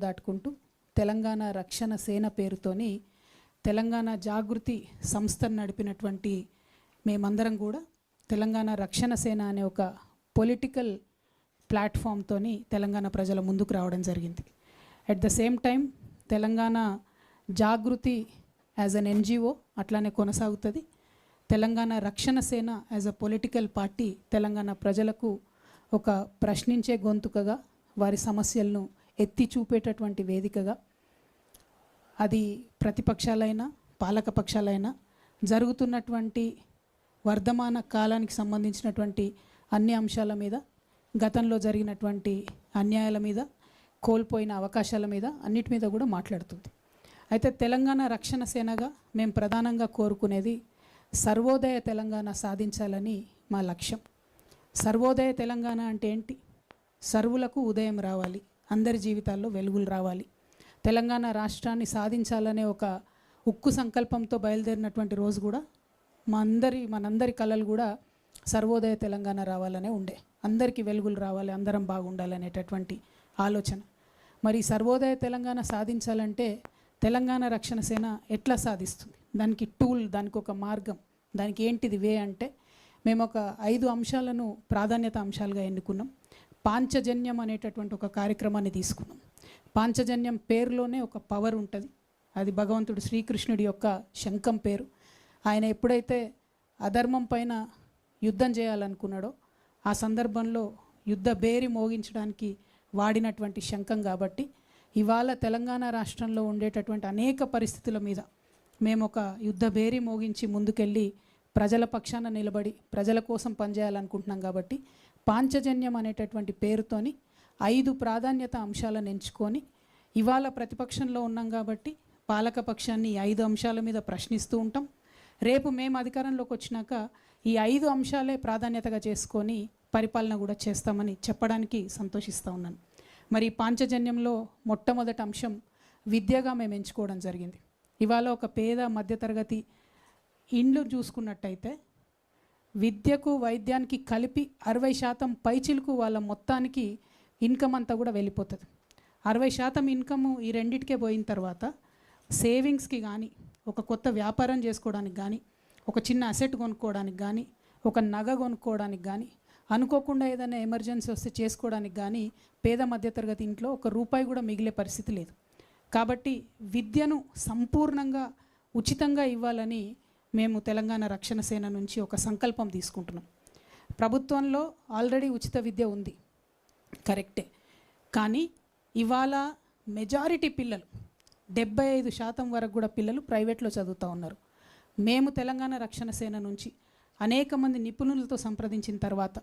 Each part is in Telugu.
దాటుకుంటూ తెలంగాణ రక్షణ సేన పేరుతోని తెలంగాణ జాగృతి సంస్థను నడిపినటువంటి మేమందరం కూడా తెలంగాణ రక్షణ సేన అనే ఒక పొలిటికల్ ప్లాట్ఫామ్తోని తెలంగాణ ప్రజల ముందుకు రావడం జరిగింది. At the same time Telangana Jagruthi as an NGO అట్లానే కొనసాగుతుంది. Telangana Rakshana Sena as a political party Telangana ప్రజలకు ఒక ప్రశ్నించే గొంతుకగా, వారి సమస్యలను ఎత్తి చూపేటటువంటి వేదికగా, అది ప్రతిపక్షాలైనా పాలకపక్షాలైనా జరుగుతున్నటువంటి వర్ధమాన కాలానికి సంబంధించినటువంటి అన్ని అంశాల మీద, గతంలో జరిగినటువంటి అన్యాయాల మీద, కోల్పోయిన అవకాశాల మీద, అన్నిటి మీద కూడా మాట్లాడుతుంది. అయితే తెలంగాణ రక్షణ సేనగా మేము ప్రధానంగా కోరుకునేది సర్వోదయ తెలంగాణ సాధించాలని మా లక్ష్యం. సర్వోదయ తెలంగాణ అంటే ఏంటి? సర్వులకు ఉదయం రావాలి, అందరి జీవితాల్లో వెలుగులు రావాలి, తెలంగాణ రాష్ట్రాన్ని సాధించాలనే ఒక ఉక్కు సంకల్పంతో బయలుదేరినటువంటి రోజు కూడా మనందరి కళలు కూడా సర్వోదయ తెలంగాణ రావాలనే ఉండే, అందరికీ వెలుగులు రావాలి, అందరం బాగుండాలనేటటువంటి ఆలోచన. మరి సర్వోదయ తెలంగాణ సాధించాలంటే తెలంగాణ రక్షణ సేన ఎట్లా సాధిస్తుంది? దానికి టూల్, దానికి ఒక మార్గం, దానికి ఏంటిది వే అంటే మేము ఒక 5 అంశాలను ప్రాధాన్యత అంశాలుగా ఎన్నుకున్నాం. పాంచజన్యం అనేటటువంటి ఒక కార్యక్రమాన్ని తీసుకున్నాం. పాంచజన్యం పేరులోనే ఒక పవర్ ఉంటుంది. అది భగవంతుడు శ్రీకృష్ణుడి యొక్క శంఖం పేరు. ఆయన ఎప్పుడైతే అధర్మం పైన యుద్ధం చేయాలనుకున్నాడో ఆ సందర్భంలో యుద్ధ బేరి మోగించడానికి వాడినటువంటి శంఖం కాబట్టి ఇవాళ తెలంగాణ రాష్ట్రంలో ఉండేటటువంటి అనేక పరిస్థితుల మీద మేము ఒక యుద్ధ బేరి మోగించి ముందుకెళ్ళి ప్రజల పక్షాన నిలబడి ప్రజల కోసం పనిచేయాలనుకుంటున్నాం. కాబట్టి పాంచజన్యం అనేటటువంటి పేరుతోని 5 ప్రాధాన్యత అంశాలను ఎంచుకొని ఇవాళ ప్రతిపక్షంలో ఉన్నాం కాబట్టి పాలకపక్షాన్ని ఈ 5 అంశాల మీద ప్రశ్నిస్తూ ఉంటాం. రేపు మేము అధికారంలోకి వచ్చినాక ఈ 5 అంశాలే ప్రాధాన్యతగా చేసుకొని పరిపాలన కూడా చేస్తామని చెప్పడానికి సంతోషిస్తూ ఉన్నాను. మరి పాంచజన్యంలో మొట్టమొదటి అంశం విద్యగా మేము ఎంచుకోవడం జరిగింది. ఇవాళ ఒక పేద మధ్యతరగతి ఇండ్లు చూసుకున్నట్టయితే విద్యకు వైద్యానికి కలిపి 60% పైచిలకు వాళ్ళ మొత్తానికి ఇన్కమ్ అంతా కూడా వెళ్ళిపోతుంది. 60% ఇన్కమ్ ఈ రెండిటికే పోయిన తర్వాత సేవింగ్స్కి కానీ, ఒక కొత్త వ్యాపారం చేసుకోవడానికి కానీ, ఒక చిన్న అసెట్ కొనుక్కోవడానికి కానీ, ఒక నగ కొనుక్కోవడానికి కానీ, అనుకోకుండా ఏదైనా ఎమర్జెన్సీ వస్తే చేసుకోవడానికి కానీ పేద మధ్యతరగతి ఇంట్లో ఒక రూపాయి కూడా మిగిలే పరిస్థితి లేదు. కాబట్టి విద్యను సంపూర్ణంగా ఉచితంగా ఇవ్వాలని మేము తెలంగాణ రక్షణ సేన నుంచి ఒక సంకల్పం తీసుకుంటున్నాం. ప్రభుత్వంలో ఆల్రెడీ ఉచిత విద్య ఉంది, కరెక్టే. కానీ ఇవాళ మెజారిటీ పిల్లలు 75% వరకు కూడా పిల్లలు ప్రైవేట్లో చదువుతూ ఉన్నారు. మేము తెలంగాణ రక్షణ సేన నుంచి అనేక మంది నిపుణులతో సంప్రదించిన తర్వాత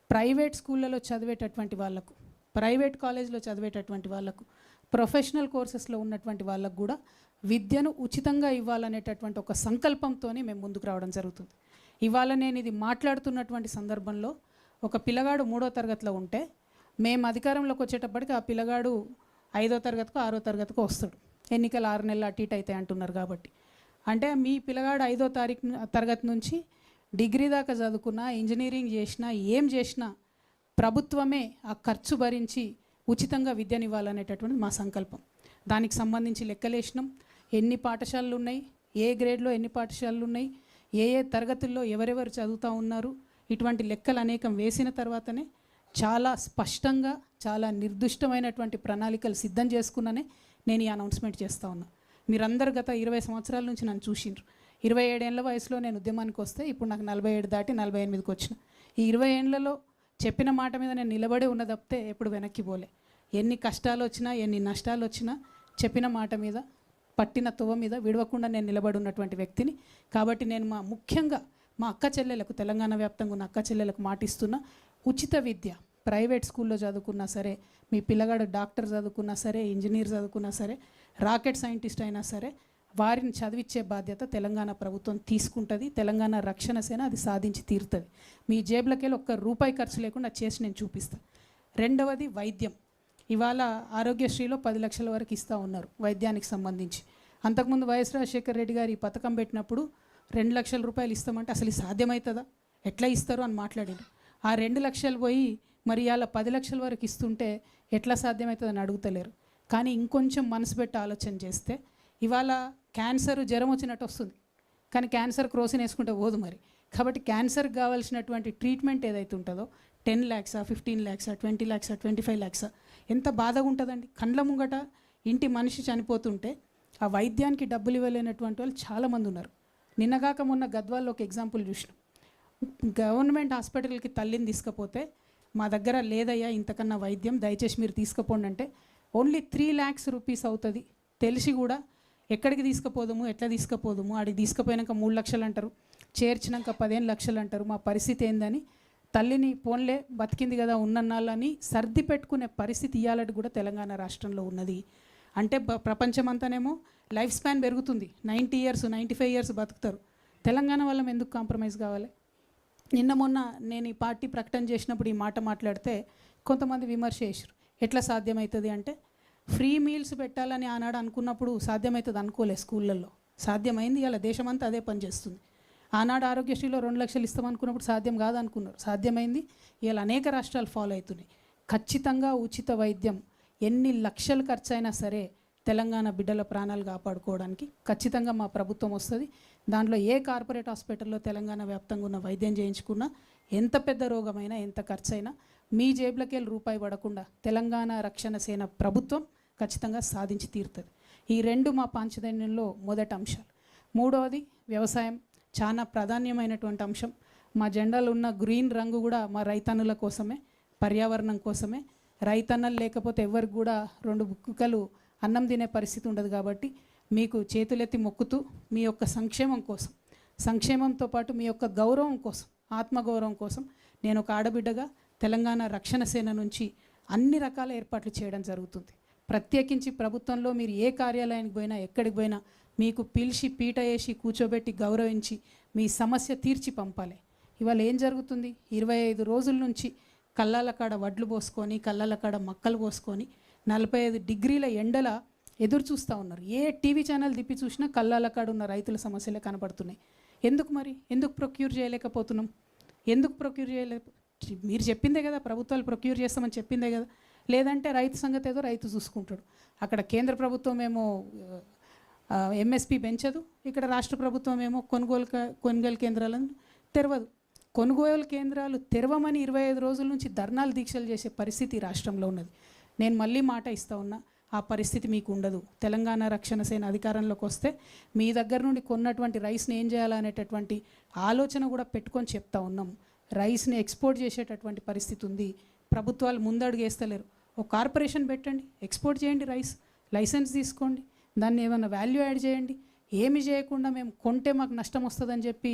ప్రైవేట్ స్కూళ్ళలో చదివేటటువంటి వాళ్ళకు, ప్రైవేట్ కాలేజ్లో చదివేటటువంటి వాళ్ళకు, ప్రొఫెషనల్ కోర్సెస్లో ఉన్నటువంటి వాళ్ళకు కూడా విద్యను ఉచితంగా ఇవ్వాలనేటటువంటి ఒక సంకల్పంతోనే మేము ముందుకు రావడం జరుగుతుంది. ఇవాళ నేను ఇది మాట్లాడుతున్నటువంటి సందర్భంలో ఒక పిల్లగాడు 3వ తరగతిలో ఉంటే మేము అధికారంలోకి వచ్చేటప్పటికి ఆ పిల్లగాడు 5వ తరగతికో 6వ తరగతికో వస్తాడు. ఎన్నికలు 6 నెలలు అటు ఇటు అయితే అంటున్నారు కాబట్టి. అంటే మీ పిల్లగాడు 5వ తరగతి నుంచి డిగ్రీ దాకా చదువుకున్నా, ఇంజనీరింగ్ చేసినా, ఏం చేసినా ప్రభుత్వమే ఆ ఖర్చు భరించి ఉచితంగా విద్యను ఇవ్వాలనేటటువంటి మా సంకల్పం. దానికి సంబంధించి లెక్కలేసినాం. ఎన్ని పాఠశాలలు ఉన్నాయి, ఏ గ్రేడ్లో ఎన్ని పాఠశాలలు ఉన్నాయి, ఏ తరగతుల్లో ఎవరెవరు చదువుతూ ఉన్నారు, ఇటువంటి లెక్కలు అనేకం వేసిన తర్వాతనే చాలా స్పష్టంగా, చాలా నిర్దిష్టమైనటువంటి ప్రణాళికలు సిద్ధం చేసుకున్ననే నేను ఈ అనౌన్స్మెంట్ చేస్తూ ఉన్నా. మీరందరూ గత 20 సంవత్సరాల నుంచి నన్ను చూసిండ్రు. 27 ఏళ్ల వయసులో నేను ఉద్యమానికి వస్తే ఇప్పుడు నాకు 47 దాటి 48కి వచ్చిన. ఈ 20 ఏళ్లలో చెప్పిన మాట మీద నేను నిలబడి ఉన్న తప్పితే ఎప్పుడు వెనక్కి పోలే. ఎన్ని కష్టాలు వచ్చినా, ఎన్ని నష్టాలు వచ్చినా చెప్పిన మాట మీద, పట్టిన తువ్వ మీద విడవకుండా నేను నిలబడి ఉన్నటువంటి వ్యక్తిని. కాబట్టి నేను ముఖ్యంగా మా అక్క చెల్లెలకు, తెలంగాణ వ్యాప్తంగా ఉన్న అక్క చెల్లెలకు మాటిస్తున్నా, ఉచిత విద్య ప్రైవేట్ స్కూల్లో చదువుకున్నా సరే, మీ పిల్లగాడు డాక్టర్ చదువుకున్నా సరే, ఇంజనీర్ చదువుకున్నా సరే, రాకెట్ సైంటిస్ట్ అయినా సరే, వారిని చదివించే బాధ్యత తెలంగాణ ప్రభుత్వం తీసుకుంటుంది. తెలంగాణ రక్షణ సేన అది సాధించి తీరుతుంది. మీ జేబులకెళ్ళి ఒక్క రూపాయి ఖర్చు లేకుండా చేసి నేను చూపిస్తాను. రెండవది వైద్యం. ఇవాళ ఆరోగ్యశ్రీలో 10 లక్షల వరకు ఇస్తూ ఉన్నారు వైద్యానికి సంబంధించి. అంతకుముందు వైఎస్ రాజశేఖర రెడ్డి గారు ఈ పథకం పెట్టినప్పుడు 2 లక్షల రూపాయలు ఇస్తామంటే అసలు సాధ్యమవుతుందా, ఎట్లా ఇస్తారు అని మాట్లాడారు. ఆ 2 లక్షలు పోయి మరి అలా 10 లక్షల వరకు ఇస్తుంటే ఎట్లా సాధ్యమవుతుందని అడుగుతలేరు. కానీ ఇంకొంచెం మనసు పెట్టి ఆలోచన చేస్తే ఇవాళ క్యాన్సర్ జ్వరం వచ్చినట్టు వస్తుంది, కానీ క్యాన్సర్ క్రోసిన్ వేసుకుంటే పోదు మరి. కాబట్టి క్యాన్సర్కి కావాల్సినటువంటి ట్రీట్మెంట్ ఏదైతే ఉంటుందో 10 lakhs 15 lakhs 20 lakhs 25 lakhs ఎంత బాధగా ఉంటుందండి. కండ్ల ముంగట ఇంటి మనిషి చనిపోతుంటే ఆ వైద్యానికి డబ్బులు ఇవ్వలేనటువంటి వాళ్ళు చాలామంది ఉన్నారు. నిన్నగాక మొన్న గద్వాల్లో ఒక ఎగ్జాంపుల్ చూసినాం. గవర్నమెంట్ హాస్పిటల్కి తల్లిని తీసుకపోతే మా దగ్గర లేదయ్యా ఇంతకన్నా వైద్యం, దయచేసి మీరు తీసుకుపోండి అంటే ఓన్లీ 3 lakhs rupees అవుతుంది. తెలిసి కూడా ఎక్కడికి తీసుకుపోదాము, ఎట్లా తీసుకుపోదాము, ఆడికి తీసుకుపోయినాక 3 లక్షలు అంటారు, చేర్చినాక 15 లక్షలు అంటారు. మా పరిస్థితి ఏందని తల్లిని పోన్లే బతికింది కదా ఉన్నన్నాళ్ళని సర్ది పెట్టుకునే పరిస్థితి ఇవ్వాలని కూడా తెలంగాణ రాష్ట్రంలో ఉన్నది. అంటే ప్రపంచమంతానేమో లైఫ్ స్పాన్ పెరుగుతుంది, 90 years 95 years బతుకుతారు. తెలంగాణ వాళ్ళం ఎందుకు కాంప్రమైజ్ కావాలి? నిన్న మొన్న నేను ఈ పార్టీ ప్రకటన చేసినప్పుడు ఈ మాట మాట్లాడితే కొంతమంది విమర్శ చేశారు. ఎట్లా సాధ్యమవుతుంది అంటే, ఫ్రీ మీల్స్ పెట్టాలని ఆనాడు అనుకున్నప్పుడు సాధ్యమవుతుంది అనుకోలే, స్కూళ్ళల్లో సాధ్యమైంది. ఇలా దేశమంతా అదే పని చేస్తుంది. ఆనాడు ఆరోగ్యశ్రీలో 2 లక్షలు ఇస్తామనుకున్నప్పుడు సాధ్యం కాదనుకున్నారు, సాధ్యమైంది. ఇలా అనేక రాష్ట్రాలు ఫాలో అవుతున్నాయి. ఖచ్చితంగా ఉచిత వైద్యం ఎన్ని లక్షలు ఖర్చు అయినా సరే తెలంగాణ బిడ్డల ప్రాణాలు కాపాడుకోవడానికి ఖచ్చితంగా మా ప్రభుత్వం వస్తుంది. దాంట్లో ఏ కార్పొరేట్ హాస్పిటల్లో తెలంగాణ వ్యాప్తంగా ఉన్న వైద్యం చేయించుకున్నా ఎంత పెద్ద రోగమైనా ఎంత ఖర్చు అయినా మీ జేబులకి వెళ్ళి రూపాయి పడకుండా తెలంగాణ రక్షణ సేన ప్రభుత్వం ఖచ్చితంగా సాధించి తీరుతుంది. ఈ 2 మా పాంచజన్యంలో మొదటి అంశాలు. మూడవది వ్యవసాయం, చాలా ప్రాధాన్యమైనటువంటి అంశం. మా జెండాలో ఉన్న గ్రీన్ రంగు కూడా మా రైతన్నుల కోసమే, పర్యావరణం కోసమే. రైతన్నలు లేకపోతే ఎవరికి కూడా 2 బుక్కలు అన్నం తినే పరిస్థితి ఉండదు. కాబట్టి మీకు చేతులెత్తి మొక్కుతూ మీ యొక్క సంక్షేమం కోసం, సంక్షేమంతో పాటు మీ యొక్క గౌరవం కోసం, ఆత్మగౌరవం కోసం నేను ఒక ఆడబిడ్డగా తెలంగాణ రక్షణ సేన నుంచి అన్ని రకాల ఏర్పాట్లు చేయడం జరుగుతుంది. ప్రత్యేకించి ప్రభుత్వంలో మీరు ఏ కార్యాలయానికి పోయినా, ఎక్కడికి పోయినా మీకు పిలిచి పీట వేసి కూర్చోబెట్టి గౌరవించి మీ సమస్య తీర్చి పంపాలి. ఇవాళ ఏం జరుగుతుంది? 25 రోజుల నుంచి కళ్ళాల కాడ వడ్లు పోసుకొని, కళ్ళాల కాడ మక్కలు పోసుకొని 45 degrees ఎండల ఎదురు చూస్తూ ఉన్నారు. ఏ టీవీ ఛానల్ తిప్పి చూసినా కళ్ళాల కాడ ఉన్న రైతుల సమస్యలే కనబడుతున్నాయి. ఎందుకు మరి? ఎందుకు ప్రొక్యూర్ చేయలేకపోతున్నాం? ఎందుకు ప్రొక్యూర్ మీరు చెప్పిందే కదా, ప్రభుత్వాలు ప్రొక్యూర్ చేస్తామని చెప్పిందే కదా. లేదంటే రైతు సంగతి ఏదో రైతు చూసుకుంటాడు. అక్కడ కేంద్ర ప్రభుత్వం ఏమో ఎంఎస్పి పెంచదు, ఇక్కడ రాష్ట్ర ప్రభుత్వం ఏమో కొనుగోలు కేంద్రాలను తెరవదు. కొనుగోలు కేంద్రాలు తెరవమని 25 రోజుల నుంచి ధర్నాలు దీక్షలు చేసే పరిస్థితి రాష్ట్రంలో ఉన్నది. నేను మళ్ళీ మాట ఇస్తా ఉన్నా, ఆ పరిస్థితి మీకు ఉండదు. తెలంగాణ రక్షణ సేన అధికారంలోకి వస్తే మీ దగ్గర నుండి కొన్నటువంటి రైస్ని ఏం చేయాలనేటటువంటి ఆలోచన కూడా పెట్టుకొని చెప్తా ఉన్నాం. రైస్ని ఎక్స్పోర్ట్ చేసేటటువంటి పరిస్థితి ఉంది. ప్రభుత్వాలు ముందడుగు వేస్తలేరు. ఒక కార్పొరేషన్ పెట్టండి, ఎక్స్పోర్ట్ చేయండి రైస్, లైసెన్స్ తీసుకోండి, దాన్ని ఏమైనా వాల్యూ యాడ్ చేయండి. ఏమి చేయకుండా మేము కొంటే మాకు నష్టం వస్తుందని చెప్పి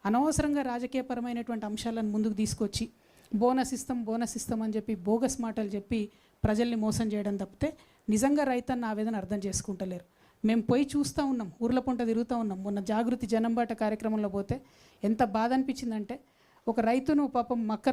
అనవసరంగా రాజకీయపరమైనటువంటి అంశాలను ముందుకు తీసుకొచ్చి బోనస్ ఇస్తాం అని చెప్పి బోగస్ మాటలు చెప్పి ప్రజల్ని మోసం చేయడం తప్పితే నిజంగా రైతన్న ఆవేదన అర్థం చేసుకుంటలేరు. మేము పోయి చూస్తూ ఉన్నాం, ఊర్ల పొంట తిరుగుతూ ఉన్నాం. మొన్న జాగృతి జనంబాట కార్యక్రమంలో పోతే ఎంత బాధ అనిపించిందంటే, ఒక రైతును పాపం మక్క